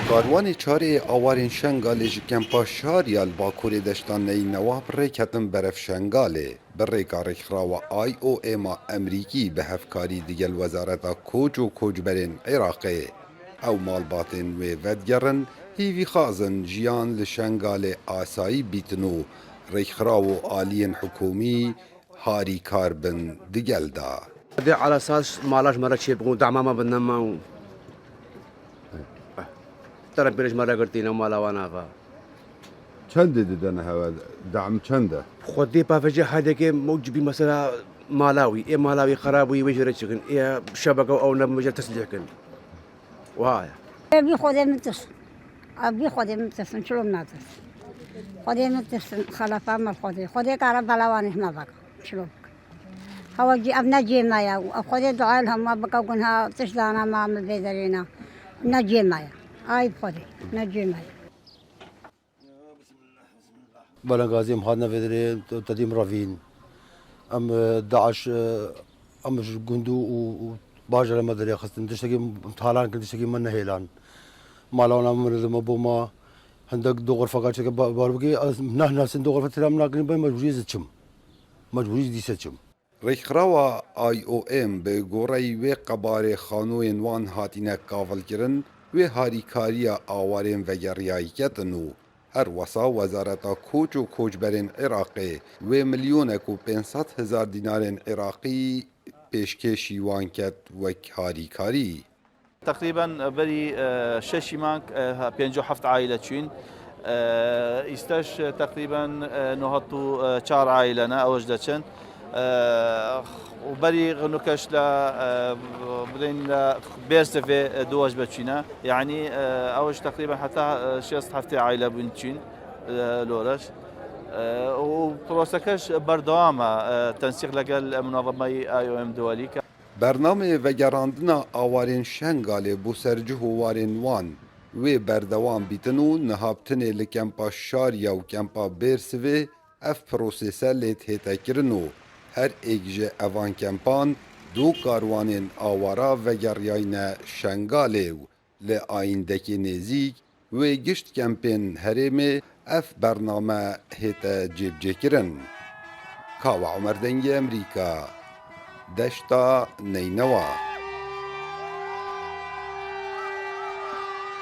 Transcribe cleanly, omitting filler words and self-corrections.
کاروانی چاره آوارین شنگالی ji kempa Şarya li Bakurê deşta Neynewab rêketin berevşengalê bi rêka rêxirawa IOM a Emerîkî bi hevkarî digel Wezareta Koç û Koçberên Iraqê. Ew malbatên wê vedgerin hîvî xazin jiyan li şengalê asayî bîtin û rêxiraw û aliyên hikûmî harî kar bin digel da. على اساس مالاش مره شي بقول دعم ما بدنا ما ترى بيرج مره قلتينا مالا وانا فا چند دیدن هوا دعم چنده خدي بافجي هذا كي موجبي مثلا مالاوي ايه مالاوي خرابوي ويجري تشكن ايه شبكه او نمجر تسليكن وهاي ابي خودم متصل ابي خودم متصل شلون ناتصل خودم متصل خلافه ما خودي كهرباء بلاوانه ما بقى شلون هو جي ابنا جي مايا خودي دعاء لهم ما بقى قلنا تشلانا ما مبيدرينا نجي مايا اي خودي نجي مايا بلا غازي مخادنا فيدري تديم رافين ام داعش ام جندو و باجر مدري خصن تشتكي طالان كنت تشتكي من هيلان مالونا مرض مبوما عندك دو غرفه قالت باربكي نحن سن دو غرفه ترام لكن مجبوري زتشم مجبوري دي ستشم Rêxirawa IOM bi goreyî wê qebarê xanoyên wan hatine kavilkirin wê harîkariya awarên vegeriyayî ketin û her wesa Wezareta Koç û Koçberên Iraqê wê milyonek û 500,000 dînarên Iraqî pêşkêşî wan ket wek harîkarî. تقريبا بري شش مانك 57 عائلة تشين يستش تقريبا نهضو 4 عائلة أوج دتشن وبري غنوكش لا بدين بيرسفي دوج بتشينا يعني أوج تقريبا حتى شيء حفتي عائلة بنتشين لورش وبروسكش بردوامة تنسيق لقال منظمة IOM دولي Bernamê vegerandina awarên şengalê bû sercih û warên wan wê berdewam bîtin û nihabtinê li kempa Şarya û kempa Bêrsivê ev prosêse lê têtekirin û her êk ji evan kempan du karwanên awara vegeriyayîne şengalê û li ayîndekê nêzik wê gişt kempên herêmê ev bername hête cêbcêkirin. Kawa Umer Dengê Emerîka Deşta Neynewa